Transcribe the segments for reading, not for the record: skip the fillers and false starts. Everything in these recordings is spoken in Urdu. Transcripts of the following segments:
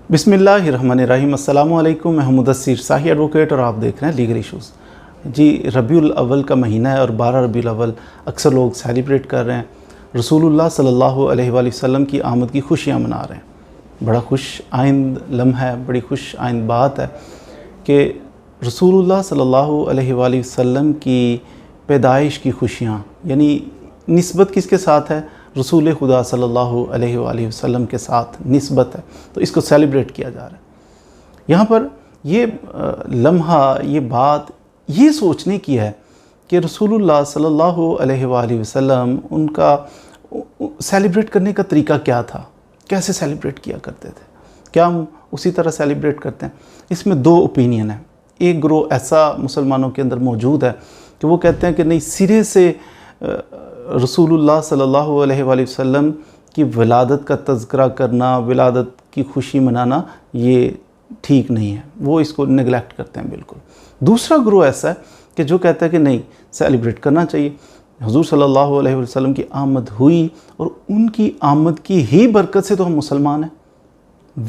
بسم اللہ الرحمن الرحیم۔ السلام علیکم، میں مدثر شاہی ایڈوکیٹ اور آپ دیکھ رہے ہیں لیگل ایشوز۔ جی، ربیع الاول کا مہینہ ہے اور 12 ربیع الاول اکثر لوگ سیلیبریٹ کر رہے ہیں، رسول اللہ صلی اللہ علیہ وآلہ وسلم کی آمد کی خوشیاں منا رہے ہیں۔ بڑا خوش آئند لمحہ ہے، بڑی خوش آئند بات ہے کہ رسول اللہ صلی اللہ علیہ وآلہ وسلم کی پیدائش کی خوشیاں، یعنی نسبت کس کے ساتھ ہے؟ رسول خدا صلی اللہ علیہ وآلہ وسلم کے ساتھ نسبت ہے، تو اس کو سیلیبریٹ کیا جا رہا ہے۔ یہاں پر یہ لمحہ، یہ بات یہ سوچنے کی ہے کہ رسول اللہ صلی اللہ علیہ وآلہ وسلم ان کا سیلیبریٹ کرنے کا طریقہ کیا تھا، کیسے سیلیبریٹ کیا کرتے تھے، کیا ہم اسی طرح سیلیبریٹ کرتے ہیں؟ اس میں دو اوپینین ہیں۔ ایک گروہ ایسا مسلمانوں کے اندر موجود ہے کہ وہ کہتے ہیں کہ نہیں، سرے سے رسول اللہ صلی اللہ علیہ وآلہ وسلم کی ولادت کا تذکرہ کرنا، ولادت کی خوشی منانا، یہ ٹھیک نہیں ہے، وہ اس کو نگلیکٹ کرتے ہیں بالکل۔ دوسرا گروہ ایسا ہے کہ جو کہتا ہے کہ نہیں، سیلیبریٹ کرنا چاہیے، حضور صلی اللہ علیہ وسلم کی آمد ہوئی اور ان کی آمد کی ہی برکت سے تو ہم مسلمان ہیں۔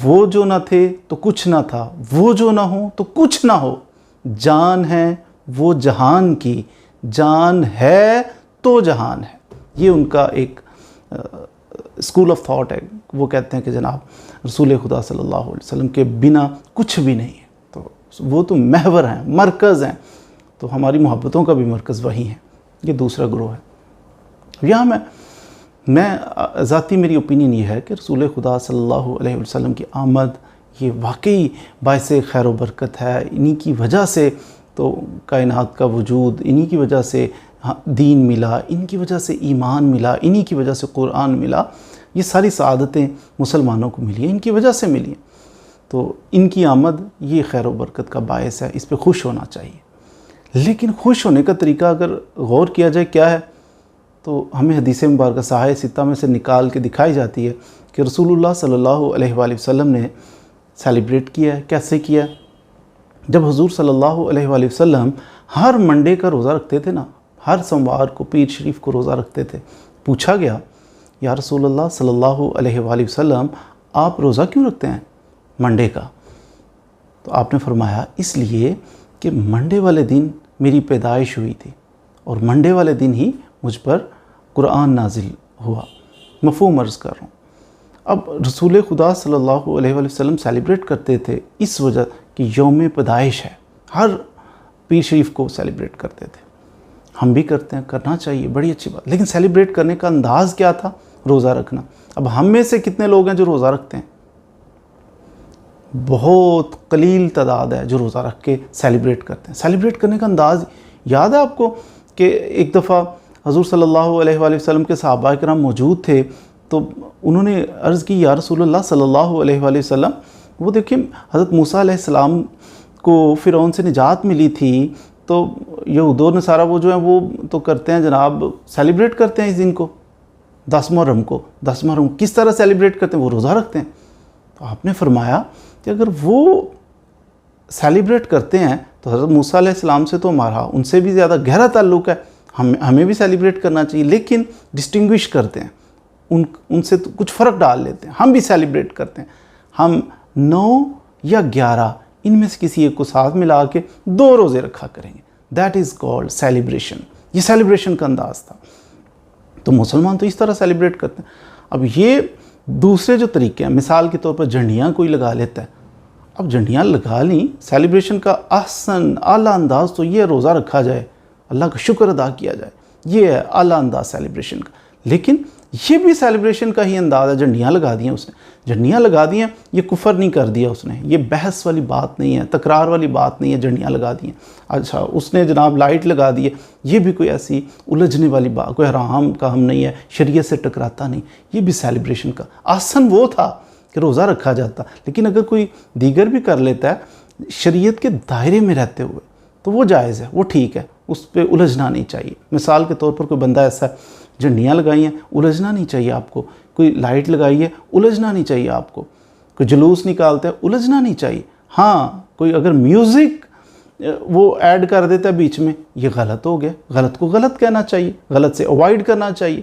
وہ جو نہ تھے تو کچھ نہ تھا، وہ جو نہ ہو تو کچھ نہ ہو، جان ہے وہ جہان کی، جان ہے تو جہان ہے۔ یہ ان کا ایک اسکول آف تھاٹ ہے۔ وہ کہتے ہیں کہ جناب رسول خدا صلی اللہ علیہ وسلم کے بنا کچھ بھی نہیں ہے، تو وہ تو محور ہیں، مرکز ہیں، تو ہماری محبتوں کا بھی مرکز وہی ہے۔ یہ دوسرا گروہ ہے۔ یہاں میں ذاتی میری اوپینین یہ ہے کہ رسول خدا صلی اللہ علیہ وسلم کی آمد یہ واقعی باعث خیر و برکت ہے۔ انہی کی وجہ سے تو کائنات کا وجود، انہی کی وجہ سے دین ملا، ان کی وجہ سے ایمان ملا، انہی کی وجہ سے قرآن ملا، یہ ساری سعادتیں مسلمانوں کو ملی ہیں، ان کی وجہ سے ملی ہیں۔ تو ان کی آمد یہ خیر و برکت کا باعث ہے، اس پہ خوش ہونا چاہیے۔ لیکن خوش ہونے کا طریقہ اگر غور کیا جائے کیا ہے، تو ہمیں حدیث مبارکہ صحیح ستہ میں سے نکال کے دکھائی جاتی ہے کہ رسول اللہ صلی اللہ علیہ وآلہ وسلم نے سیلیبریٹ کیا ہے۔ کیسے کیا ہے؟ جب حضور صلی اللہ علیہ وآلہ وسلم ہر منڈے کا روزہ رکھتے تھے نا، ہر سوموار کو پیر شریف کو روزہ رکھتے تھے، پوچھا گیا یا رسول اللہ صلی اللہ علیہ وآلہ وسلم آپ روزہ کیوں رکھتے ہیں منڈے کا؟ تو آپ نے فرمایا اس لیے کہ منڈے والے دن میری پیدائش ہوئی تھی اور منڈے والے دن ہی مجھ پر قرآن نازل ہوا۔ مفہوم عرض کر رہا ہوں۔ اب رسول خدا صلی اللہ علیہ وآلہ وسلم سیلیبریٹ کرتے تھے اس وجہ کہ یوم پیدائش ہے، ہر پیر شریف کو سیلیبریٹ کرتے تھے۔ ہم بھی کرتے ہیں، کرنا چاہیے، بڑی اچھی بات۔ لیکن سیلیبریٹ کرنے کا انداز کیا تھا؟ روزہ رکھنا۔ اب ہم میں سے کتنے لوگ ہیں جو روزہ رکھتے ہیں؟ بہت قلیل تعداد ہے جو روزہ رکھ کے سیلیبریٹ کرتے ہیں۔ سیلیبریٹ کرنے کا انداز یاد ہے آپ کو کہ ایک دفعہ حضور صلی اللہ علیہ وآلہ وسلم کے صحابہ کرام موجود تھے، تو انہوں نے عرض کی یا رسول اللہ صلی اللہ علیہ وآلہ وسلم، وہ دیکھیں حضرت موسیٰ علیہ السلام کو فرعون سے نجات ملی تھی، تو یہود و نصارہ وہ جو ہیں وہ تو کرتے ہیں جناب، سیلیبریٹ کرتے ہیں اس دن کو، 10 محرم کو۔ 10 محرم کس طرح سیلیبریٹ کرتے ہیں؟ وہ روزہ رکھتے ہیں۔ تو آپ نے فرمایا کہ اگر وہ سیلیبریٹ کرتے ہیں تو حضرت موسیٰ علیہ السلام سے تو ہمارا ان سے بھی زیادہ گہرا تعلق ہے، ہمیں بھی سیلیبریٹ کرنا چاہیے، لیکن ڈسٹنگوش کرتے ہیں، ان سے تو کچھ فرق ڈال لیتے ہیں۔ ہم بھی سیلیبریٹ کرتے ہیں، ہم 9 یا 11 ان میں سے کسی ایک کو ساتھ ملا کے 2 روزے رکھا کریں گے۔ That is called celebration. یہ سیلیبریشن کا انداز تھا۔ تو مسلمان تو اس طرح سیلیبریٹ کرتے ہیں۔ اب یہ دوسرے جو طریقے ہیں، مثال کے طور پر جھنڈیاں کوئی لگا لیتا ہے۔ اب جھنڈیاں لگا لیں، سیلیبریشن کا احسن اعلیٰ انداز تو یہ روزہ رکھا جائے، اللہ کا شکر ادا کیا جائے، یہ ہے اعلیٰ انداز سیلیبریشن کا۔ لیکن یہ بھی سیلیبریشن کا ہی انداز ہے۔ جھنڈیاں لگا دی ہیں اس نے، جھنڈیاں لگا دی ہیں، یہ کفر نہیں کر دیا اس نے، یہ بحث والی بات نہیں ہے، تکرار والی بات نہیں ہے، جھنڈیاں لگا دی ہیں۔ اچھا اس نے جناب لائٹ لگا دی ہے، یہ بھی کوئی ایسی الجھنے والی بات، کوئی حرام کا ہم نہیں ہے، شریعت سے ٹکراتا نہیں، یہ بھی سیلیبریشن کا آسن وہ تھا کہ روزہ رکھا جاتا۔ لیکن اگر کوئی دیگر بھی کر لیتا ہے شریعت کے دائرے میں رہتے ہوئے تو وہ جائز ہے، وہ ٹھیک ہے، اس پہ الجھنا نہیں چاہیے۔ مثال کے طور پر کوئی بندہ ایسا ہے، جھنڈیاں لگائی ہیں، الجھنا نہیں چاہیے آپ کو، کوئی لائٹ لگائی ہے، الجھنا نہیں چاہیے آپ کو، کوئی جلوس نکالتا ہے، الجھنا نہیں چاہیے۔ ہاں کوئی اگر میوزک وہ ایڈ کر دیتا ہے بیچ میں، یہ غلط ہو گیا، غلط کو غلط کہنا چاہیے، غلط سے اوائڈ کرنا چاہیے۔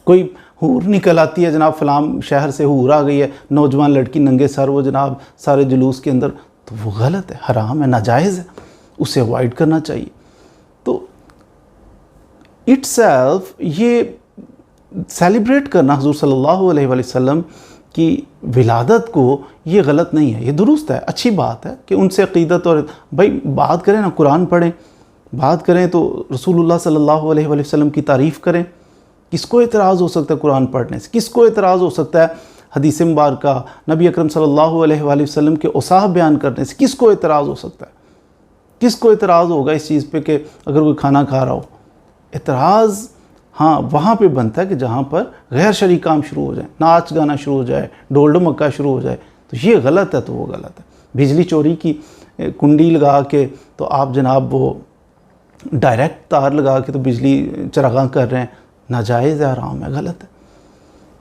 کوئی حور نکل آتی ہے جناب، فلاں شہر سے حور آ گئی ہے، نوجوان لڑکی ننگے سر وہ جناب سارے جلوس کے اندر، تو وہ غلط ہے، حرام ہے، ناجائز ہے، اسے اوائڈ کرنا چاہیے۔ تو اٹ سیلف یہ سیلیبریٹ کرنا حضور صلی اللہ علیہ وآلہ وسلم کی ولادت کو، یہ غلط نہیں ہے، یہ درست ہے، اچھی بات ہے کہ ان سے عقیدت، اور بھائی بات کریں نا، قرآن پڑھیں، بات کریں تو رسول اللہ صلی اللہ علیہ وآلہ وسلم کی تعریف کریں۔ کس کو اعتراض ہو سکتا ہے قرآن پڑھنے سے؟ کس کو اعتراض ہو سکتا ہے حدیث مبارکہ نبی اکرم صلی اللہ علیہ وآلہ وسلم کے اوصاف بیان کرنے سے؟ کس کو اعتراض ہو سکتا ہے؟ کس کو اعتراض ہوگا اس چیز پہ کہ اگر کوئی کھانا کھا رہا ہو؟ اعتراض ہاں وہاں پہ بنتا ہے کہ جہاں پر غیر شرعی کام شروع ہو جائیں، ناچ گانا شروع ہو جائے، ڈول ڈمکا شروع ہو جائے، تو یہ غلط ہے، تو وہ غلط ہے۔ بجلی چوری کی کنڈی لگا کے تو آپ جناب وہ ڈائریکٹ تار لگا کے تو بجلی چراغاں کر رہے ہیں، ناجائز ہے، حرام ہے، غلط ہے۔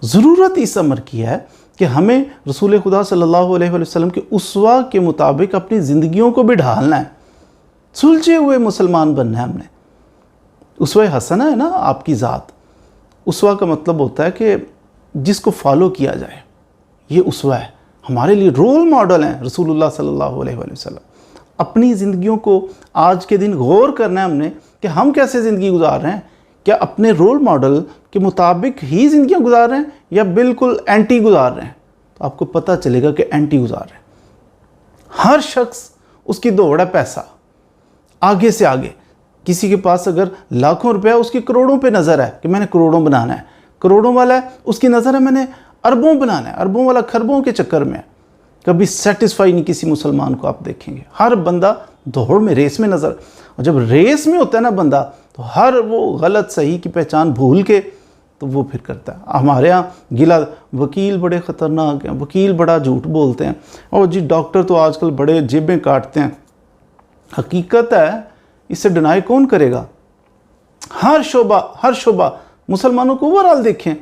ضرورت اس امر کی ہے کہ ہمیں رسول خدا صلی اللہ علیہ وآلہ وسلم کے اسوہ کے مطابق اپنی زندگیوں کو بھی ڈھالنا ہے، سلجھے ہوئے مسلمان بننا ہے ہم نے۔ اسوہ حسنہ ہے نا آپ کی ذات، اسوہ کا مطلب ہوتا ہے کہ جس کو فالو کیا جائے، یہ اسوہ ہے، ہمارے لیے رول ماڈل ہیں رسول اللہ صلی اللہ علیہ وآلہ وسلم۔ اپنی زندگیوں کو آج کے دن غور کرنا ہے ہم نے کہ ہم کیسے زندگی گزار رہے ہیں، کیا اپنے رول ماڈل کے مطابق ہی زندگیاں گزار رہے ہیں یا بالکل اینٹی گزار رہے ہیں؟ تو آپ کو پتہ چلے گا کہ اینٹی گزار رہے ہیں۔ ہر شخص اس کی دوڑ ہے پیسہ، آگے سے آگے۔ کسی کے پاس اگر لاکھوں روپے ہے، اس کی کروڑوں پہ نظر ہے کہ میں نے کروڑوں بنانا ہے، کروڑوں والا ہے اس کی نظر ہے میں نے اربوں بنانا ہے، اربوں والا کھربوں کے چکر میں ہے۔ کبھی سیٹسفائی نہیں کسی مسلمان کو آپ دیکھیں گے، ہر بندہ دوڑ میں، ریس میں نظر، اور جب ریس میں ہوتا ہے نا بندہ تو ہر وہ غلط صحیح کی پہچان بھول کے تو وہ پھر کرتا ہے۔ ہمارے ہاں گلا وکیل بڑے خطرناک ہیں، وکیل بڑا جھوٹ بولتے ہیں، اور جی ڈاکٹر تو آج کل بڑے جیبیں کاٹتے ہیں۔ حقیقت ہے، اس سے ڈینائی کون کرے گا؟ ہر شعبہ مسلمانوں کو اوورآل دیکھیں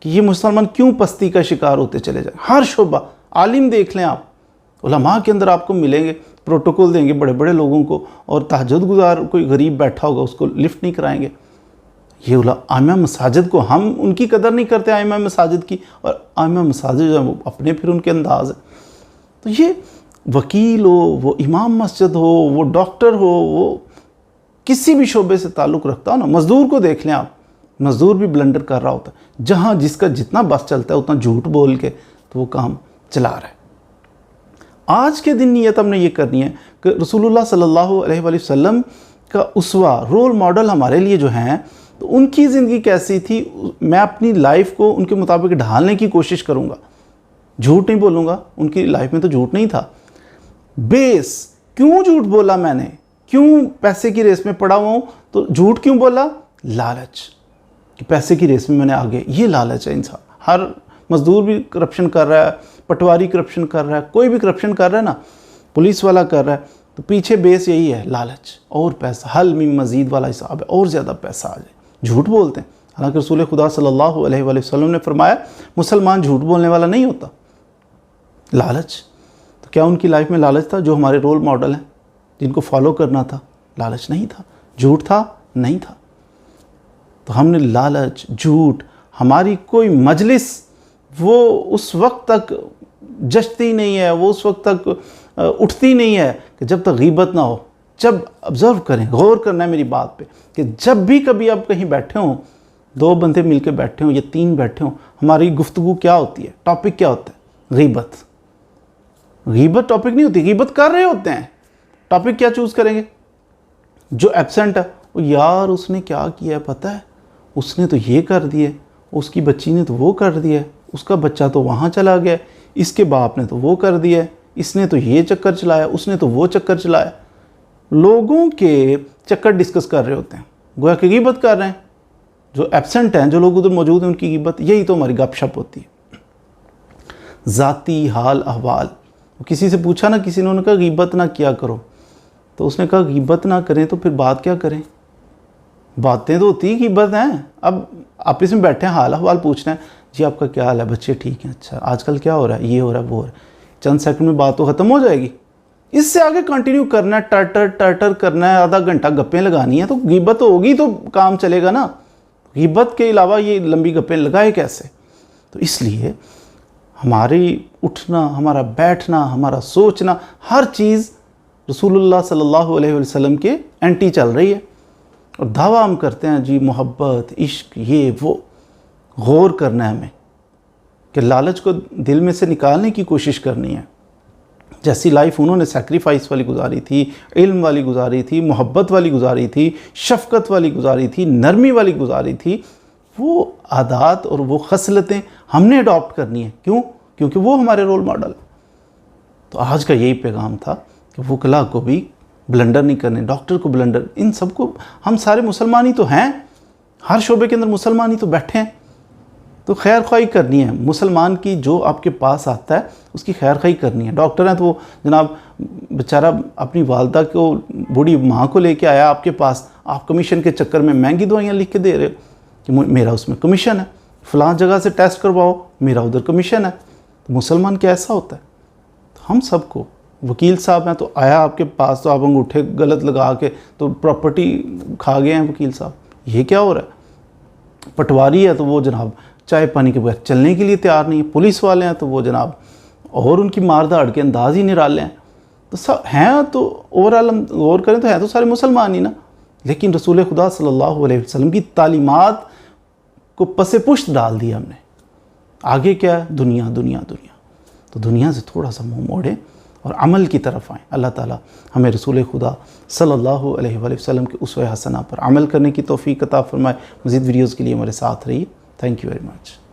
کہ یہ مسلمان کیوں پستی کا شکار ہوتے چلے جائیں۔ ہر شعبہ، عالم دیکھ لیں آپ، علماء کے اندر آپ کو ملیں گے، پروٹوکول دیں گے بڑے بڑے لوگوں کو، اور تہجد گزار کوئی غریب بیٹھا ہوگا اس کو لفٹ نہیں کرائیں گے۔ یہ ائمہ مساجد کو ہم ان کی قدر نہیں کرتے، ائمہ مساجد کی، اور ائمہ مساجد جو ہیں وہ اپنے پھر ان کے انداز ہے۔ تو یہ وکیل ہو، وہ امام مسجد ہو، وہ ڈاکٹر ہو، وہ کسی بھی شعبے سے تعلق رکھتا ہو نا، مزدور کو دیکھ لیں آپ، مزدور بھی بلنڈر کر رہا ہوتا ہے، جہاں جس کا جتنا بس چلتا ہے اتنا جھوٹ بول کے تو وہ کام چلا رہا ہے۔ آج کے دن نیت ہم نے یہ کرنی ہے کہ رسول اللہ صلی اللہ علیہ وآلہ وسلم کا اسوہ، رول ماڈل ہمارے لیے جو ہیں، تو ان کی زندگی کیسی تھی، میں اپنی لائف کو ان کے مطابق ڈھالنے کی کوشش کروں گا، جھوٹ نہیں بولوں گا۔ ان کی لائف میں تو جھوٹ نہیں تھا۔ بیس کیوں جھوٹ بولا میں نے، کیوں پیسے کی ریس میں پڑا ہوا ہوں تو جھوٹ کیوں بولا؟ لالچ، کہ پیسے کی ریس میں میں نے آگے، یہ لالچ ہے انسان۔ ہر مزدور بھی کرپشن کر رہا ہے، پٹواری کرپشن کر رہا ہے، کوئی بھی کرپشن کر رہا ہے نا، پولیس والا کر رہا ہے، تو پیچھے بیس یہی ہے، لالچ اور پیسہ، حل من مزید والا حساب ہے، اور زیادہ پیسہ آ جائے، جھوٹ بولتے ہیں۔ حالانکہ رسول خدا صلی اللہ علیہ وآلہ وسلم نے فرمایا مسلمان جھوٹ بولنے والا نہیں ہوتا۔ لالچ، تو کیا ان کی لائف میں لالچ تھا؟ جو ہمارے رول ماڈل ہیں جن کو فالو کرنا تھا، لالچ نہیں تھا، جھوٹ تھا نہیں تھا۔ تو ہم نے لالچ، جھوٹ، ہماری کوئی مجلس وہ اس وقت تک جچتی نہیں ہے، وہ اس وقت تک اٹھتی نہیں ہے کہ جب تک غیبت نہ ہو۔ جب آبزرو کریں، غور کرنا ہے میری بات پہ، کہ جب بھی کبھی آپ کہیں بیٹھے ہوں، دو بندے مل کے بیٹھے ہوں یا تین بیٹھے ہوں، ہماری گفتگو کیا ہوتی ہے؟ ٹاپک کیا ہوتا ہے؟ غیبت۔ غیبت ٹاپک نہیں ہوتی، غیبت کر رہے ہوتے ہیں، ٹاپک کیا چوز کریں گے؟ جو ایبسنٹ ہے وہ، یار اس نے کیا کیا ہے پتہ ہے، اس نے تو یہ کر دیا، اس کی بچی نے تو وہ کر دیا، اس کا بچہ تو وہاں چلا گیا، اس کے باپ نے تو وہ کر دیا، اس نے تو یہ چکر چلایا، اس نے تو وہ چکر چلایا۔ لوگوں کے چکر ڈسکس کر رہے ہوتے ہیں، گویا کہ غیبت کر رہے ہیں۔ جو ایبسنٹ ہیں، جو لوگ ادھر موجود ہیں، ان کی غیبت، یہی تو ہماری گپ شپ ہوتی ہے۔ ذاتی حال احوال، کسی سے پوچھا نا، کسی نے انہوں نے کہا غیبت نہ کیا کرو، تو اس نے کہا غیبت نہ کریں تو پھر بات کیا کریں؟ باتیں تو ہوتی ہی غیبت ہیں۔ اب آپس میں بیٹھے ہیں، حال احوال پوچھنا ہے، جی آپ کا کیا حال ہے، بچے ٹھیک ہیں، اچھا آج کل کیا ہو رہا ہے، یہ ہو رہا ہے، وہ ہو رہا ہے، چند سیکنڈ میں بات تو ختم ہو جائے گی۔ اس سے آگے کنٹینیو کرنا ہے، ٹرٹر کرنا ہے، آدھا گھنٹہ گپیں لگانی ہے، تو غیبت ہوگی تو کام چلے گا نا۔ غیبت کے علاوہ یہ لمبی گپیں لگائے کیسے؟ تو اس لیے ہماری اٹھنا، ہمارا بیٹھنا، ہمارا سوچنا، ہر چیز رسول اللہ صلی اللہ علیہ وسلم کے اینٹی چل رہی ہے، اور دعویٰ ہم کرتے ہیں جی محبت، عشق، یہ وہ۔ غور کرنا ہے ہمیں کہ لالچ کو دل میں سے نکالنے کی کوشش کرنی ہے۔ جیسی لائف انہوں نے سیکریفائس والی گزاری تھی، علم والی گزاری تھی، محبت والی گزاری تھی، شفقت والی گزاری تھی، نرمی والی گزاری تھی، وہ عادات اور وہ خصلتیں ہم نے اڈاپٹ کرنی ہیں۔ کیوں؟ کیونکہ وہ ہمارے رول ماڈل ہیں۔ تو آج کا یہی پیغام تھا کہ وکلاء کو بھی بلنڈر نہیں کرنے، ڈاکٹر کو بلنڈر، ان سب کو، ہم سارے مسلمان ہی تو ہیں، ہر شعبے کے اندر مسلمان ہی تو بیٹھے ہیں، تو خیر خواہی کرنی ہے مسلمان کی۔ جو آپ کے پاس آتا ہے اس کی خیر خواہی کرنی ہے۔ ڈاکٹر ہیں تو وہ جناب بیچارہ اپنی والدہ کو، بوڑھی ماں کو لے کے آیا آپ کے پاس، آپ کمیشن کے چکر میں مہنگی دوائیاں لکھ کے دے رہے ہو کہ میرا اس میں کمیشن ہے، فلاں جگہ سے ٹیسٹ کرواؤ، میرا ادھر کمیشن ہے۔ تو مسلمان کیا ایسا ہوتا ہے؟ تو ہم سب کو، وکیل صاحب ہیں تو آیا آپ کے پاس تو آپ انگوٹھے غلط لگا کے تو پراپرٹی کھا گئے ہیں وکیل صاحب، یہ کیا ہو رہا ہے؟ پٹواری ہے تو وہ جناب چائے پانی کے بغیر چلنے کے لیے تیار نہیں ہے، پولیس والے ہیں تو وہ جناب اور ان کی مار دھاڑ کے انداز ہی نرالے ہیں۔ تو سب ہیں، تو اوورآل ہم غور کریں تو ہیں تو سارے مسلمان ہی نا، لیکن رسول خدا صلی اللہ علیہ وسلم کی تعلیمات کو پس پشت ڈال دیا ہم نے۔ آگے کیا ہے؟ دنیا دنیا دنیا۔ تو دنیا سے تھوڑا سا منہ موڑیں اور عمل کی طرف آئیں۔ اللہ تعالیٰ ہمیں رسول خدا صلی اللہ علیہ وآلہ وسلم کے اسوہ حسنہ پر عمل کرنے کی توفیق عطا فرمائے۔ مزید ویڈیوز کے لیے ہمارے ساتھ رہیے۔ Thank you very much.